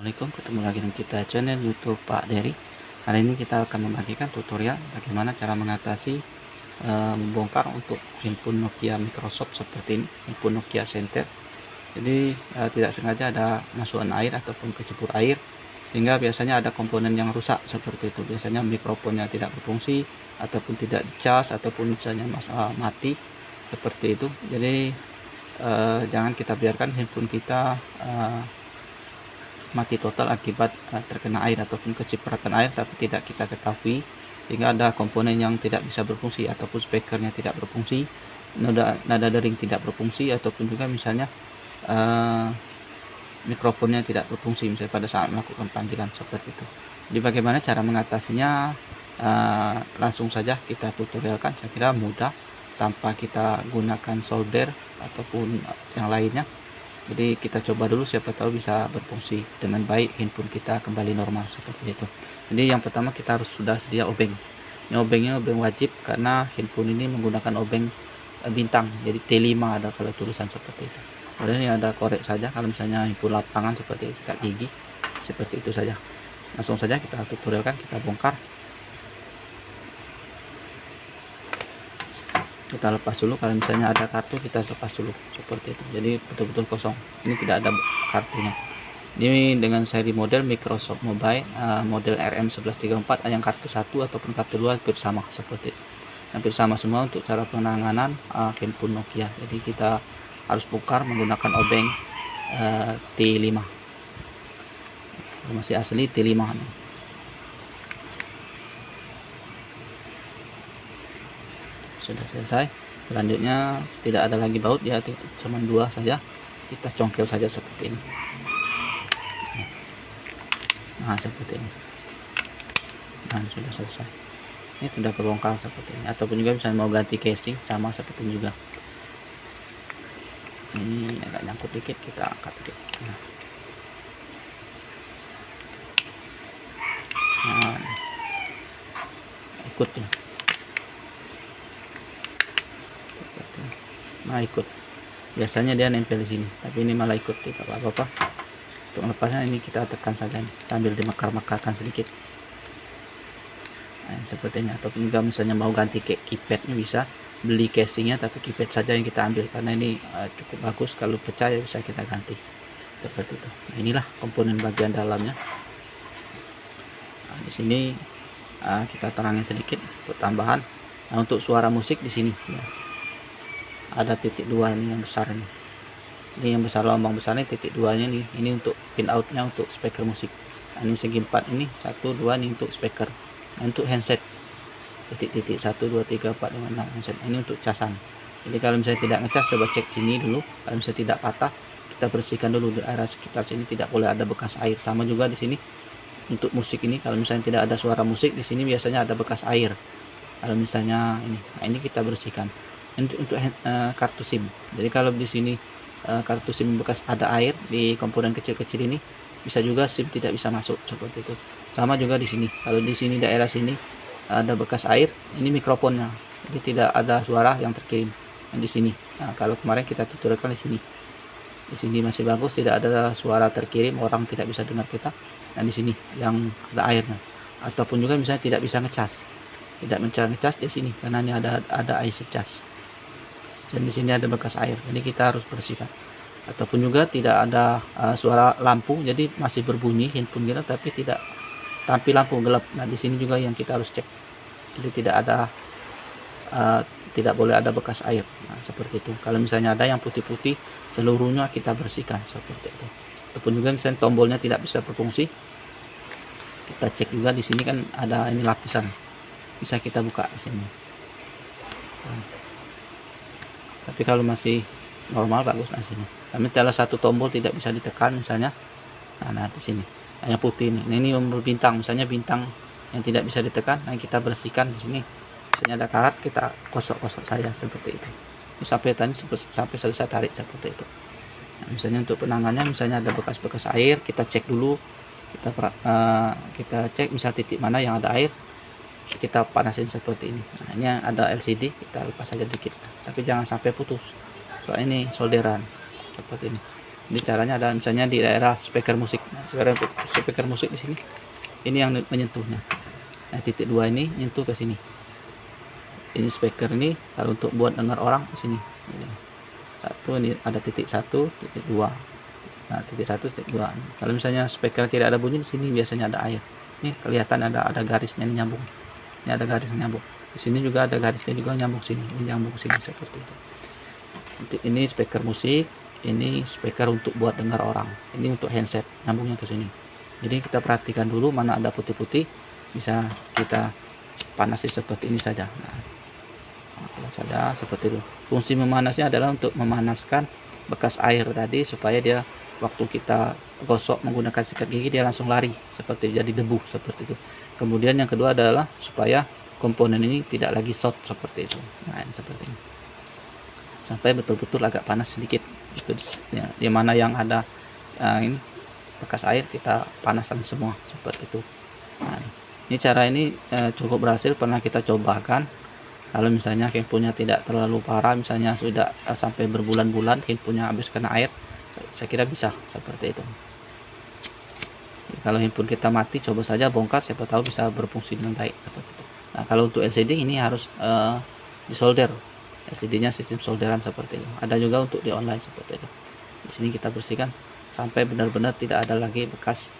Assalamualaikum, ketemu lagi dengan kita channel YouTube Pak Dery. Kali ini kita akan membagikan tutorial bagaimana cara mengatasi membongkar untuk handphone Nokia Microsoft seperti ini, handphone Nokia Center. Jadi tidak sengaja ada masukan air ataupun kecebur air, sehingga biasanya ada komponen yang rusak seperti itu. Biasanya mikrofonnya tidak berfungsi ataupun tidak dicas ataupun misalnya mati seperti itu. Jadi jangan kita biarkan handphone kita mati total akibat terkena air ataupun kecipratan air tapi tidak kita ketahui, sehingga ada komponen yang tidak bisa berfungsi ataupun speakernya tidak berfungsi, nada dering tidak berfungsi, ataupun juga misalnya mikrofonnya tidak berfungsi misalnya pada saat melakukan panggilan seperti itu. Jadi bagaimana cara mengatasinya, langsung saja kita tutorialkan. Saya kira mudah tanpa kita gunakan solder ataupun yang lainnya. Jadi kita coba dulu, siapa tahu bisa berfungsi dengan baik, handphone kita kembali normal seperti itu. Jadi yang pertama kita harus sudah sedia obeng. Ini obengnya obeng wajib karena handphone ini menggunakan obeng bintang, jadi T5 ada kalau tulisan seperti itu. Kemudian ini ada korek saja kalau misalnya handphone lapangan seperti sikat gigi, seperti itu saja. Langsung saja kita tutorialkan, kita bongkar. Kita lepas dulu, kalau misalnya ada kartu kita lepas dulu seperti itu. Jadi betul-betul kosong, ini tidak ada kartunya. Ini dengan seri model Microsoft Mobile model RM1134 yang kartu 1 ataupun kartu 2 hampir sama seperti itu. Hampir sama semua untuk cara penanganan handphone Nokia. Jadi kita harus bongkar menggunakan obeng T5, masih asli T5 nih. Sudah selesai. Selanjutnya tidak ada lagi baut, ya cuma 2 saja. Kita congkel saja seperti ini. Nah seperti ini. Nah sudah selesai. Ini sudah terbongkar seperti ini. Ataupun juga misalnya mau ganti casing sama seperti ini juga. Ini agak nyangkut dikit, kita angkat dikit. Nah ikut ya. Nah ikut, biasanya dia nempel di sini, tapi ini malah ikut, tidak apa-apa. Untuk melepasnya ini kita tekan saja nih, sambil dimekar-mekarkan sedikit. Nah, seperti ini. Ataupun juga misalnya mau ganti keypadnya bisa beli casingnya, tapi keypad saja yang kita ambil karena ini cukup bagus. Kalau pecah ya bisa kita ganti seperti itu. Nah, inilah komponen bagian dalamnya. Nah, di sini kita terangin sedikit untuk tambahan. Nah, untuk suara musik di sini ya, ada titik 2 ini yang besar ini yang besar, lubang besar ini titik 2 nya nih, ini untuk pin outnya untuk speaker musik. Nah, ini segi 4 ini 1 2 ini untuk speaker. Nah, untuk handset titik-titik 1 2 3 4 5 6 handset ini untuk casan. Jadi kalau misalnya tidak ngecas, coba cek sini dulu. Kalau misalnya tidak patah, kita bersihkan dulu di area sekitar sini, tidak boleh ada bekas air. Sama juga di sini untuk musik ini, kalau misalnya tidak ada suara musik di sini biasanya ada bekas air. Kalau misalnya ini, nah ini kita bersihkan. Untuk kartu SIM. Jadi kalau di sini kartu SIM bekas ada air di komponen kecil-kecil ini, bisa juga SIM tidak bisa masuk seperti itu. Sama juga di sini. Kalau di sini daerah sini ada bekas air, ini mikrofonnya. Jadi tidak ada suara yang terkirim. Di sini. Nah, kalau kemarin kita tutorialkan di sini. Di sini masih bagus, tidak ada suara terkirim, orang tidak bisa dengar kita. Nah, di sini yang ada airnya. Ataupun juga misalnya tidak bisa ngecas. Tidak bisa ngecas di sini karena ini ada air secas. Dan di sini ada bekas air, jadi kita harus bersihkan. Ataupun juga tidak ada suara lampu, jadi masih berbunyi handphone kita tapi tidak tampil lampu gelap. Nah di sini juga yang kita harus cek, jadi tidak ada tidak boleh ada bekas air. Nah seperti itu. Kalau misalnya ada yang putih-putih, seluruhnya kita bersihkan seperti itu. Ataupun juga misalnya tombolnya tidak bisa berfungsi, kita cek juga di sini kan ada ini lapisan, bisa kita buka di sini. Tapi kalau masih normal bagus sini. Tapi salah satu tombol tidak bisa ditekan misalnya. Nah di sini hanya putih ini tombol bintang, misalnya bintang yang tidak bisa ditekan. Nah kita bersihkan di sini. Misalnya ada karat, kita gosok-gosok saja seperti itu. Ini sampai selesai tarik seperti itu. Nah, misalnya untuk penanganannya, misalnya ada bekas-bekas air, kita cek dulu. Kita cek misal titik mana yang ada air, kita panasin seperti ini. Nah ini ada LCD, kita lepas saja dikit, tapi jangan sampai putus, soalnya ini solderan seperti ini. Ini caranya ada misalnya di daerah speaker musik. Nah, speaker musik di sini. Ini yang menyentuhnya. Nah, titik 2 ini nyentuh ke sini. Ini speaker ini kalau untuk buat dengar orang di sini. Satu ini ada titik 1, titik 2. Nah, titik 1, titik 2. Kalau misalnya speaker tidak ada bunyi di sini biasanya ada air. Ini kelihatan ada garisnya ini nyambung. Ini ada garis nyambung. Di sini juga ada garisnya juga nyambung sini. Ini nyambung sini seperti itu. Ini speaker musik, ini speaker untuk buat dengar orang. Ini untuk handset, nyambungnya ke sini. Jadi kita perhatikan dulu mana ada putih-putih, bisa kita panasi seperti ini saja. Nah, saja seperti itu. Fungsi memanasnya adalah untuk memanaskan bekas air tadi supaya dia waktu kita gosok menggunakan sikat gigi dia langsung lari seperti jadi debu seperti itu. Kemudian yang kedua adalah supaya komponen ini tidak lagi short seperti itu. Nah, ini seperti ini. Sampai betul-betul agak panas sedikit. Itu ya, di mana yang ada ini bekas air kita panaskan semua seperti itu. Nah, ini cara ini cukup berhasil, pernah kita cobakan. Kalau misalnya handphonenya tidak terlalu parah, misalnya sudah sampai berbulan-bulan handphonenya habis kena air, saya kira bisa seperti itu. Kalau handphone kita mati, coba saja bongkar, siapa tahu bisa berfungsi dengan baik seperti itu. Nah, kalau untuk LCD ini harus disolder. LCD-nya sistem solderan seperti itu. Ada juga untuk di online seperti itu. Di sini kita bersihkan sampai benar-benar tidak ada lagi bekas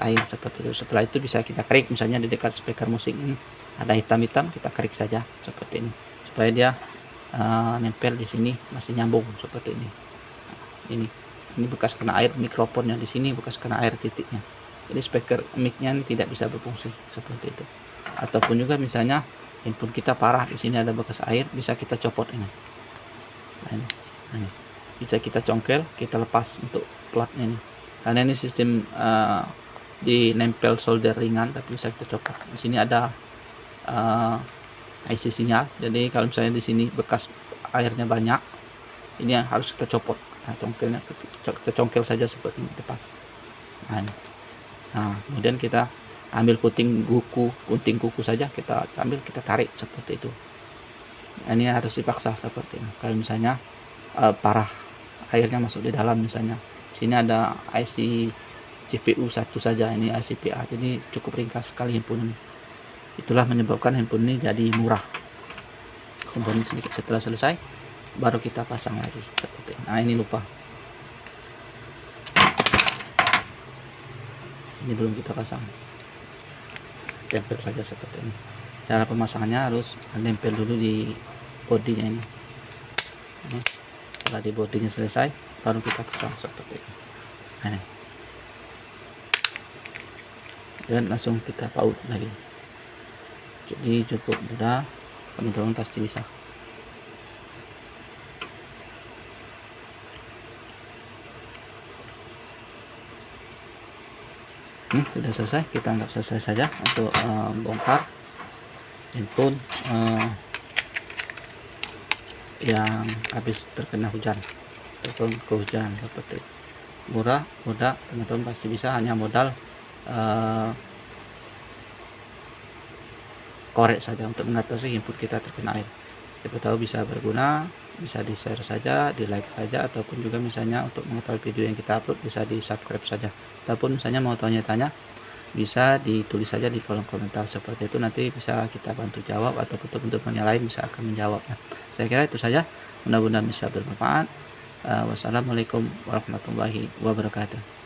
air seperti itu. Setelah itu bisa kita kerik, misalnya di dekat speaker musik ini ada hitam-hitam, kita kerik saja seperti ini supaya dia nempel di sini masih nyambung seperti ini. Ini bekas kena air, mikrofonnya di sini bekas kena air titiknya. Jadi speaker mic-nya tidak bisa berfungsi seperti itu. Ataupun juga misalnya handphone kita parah, di sini ada bekas air, bisa kita copot ini. Nah, ini. Bisa kita congkel, kita lepas untuk platnya ini. Karena ini sistem di nempel solder ringan, tapi bisa kita copot. Di sini ada IC sinyal. Jadi kalau misalnya di sini bekas airnya banyak, ini yang harus kita copot. Nah, congkelnya kita congkel saja seperti ini, lepas. Nah, kemudian kita ambil gunting kuku saja, kita ambil, kita tarik seperti itu. Ini harus dipaksa seperti ini. Kalau misalnya parah airnya masuk di dalam, misalnya sini ada IC CPU satu saja, ini IC PA, jadi cukup ringkas sekali handphone ini. Itulah menyebabkan handphone ini jadi murah. Komponen sedikit setelah selesai baru kita pasang lagi seperti ini. Nah, ini lupa, ini belum kita pasang, tempel saja seperti ini. Cara pemasangannya harus nempel dulu di bodinya ini. Setelah di bodinya selesai baru kita pasang seperti ini. Nah, dan langsung kita paut lagi. Jadi cukup mudah, teman-teman pasti bisa. Ini sudah selesai, kita anggap selesai saja untuk bongkar handphone yang habis terkena hujan ataupun kehujanan seperti itu. Murah, mudah, teman-teman pasti bisa, hanya modal korek saja untuk mengatasi handphone kita terkena air. Siapa tahu bisa berguna, bisa di share saja, di like saja, ataupun juga misalnya untuk mengetahui video yang kita upload bisa di subscribe saja, ataupun misalnya mau tanya-tanya bisa ditulis saja di kolom komentar seperti itu, nanti bisa kita bantu jawab, ataupun teman-teman yang lain bisa akan menjawabnya. Saya kira itu saja, mudah-mudahan bisa bermanfaat. Wassalamualaikum warahmatullahi wabarakatuh.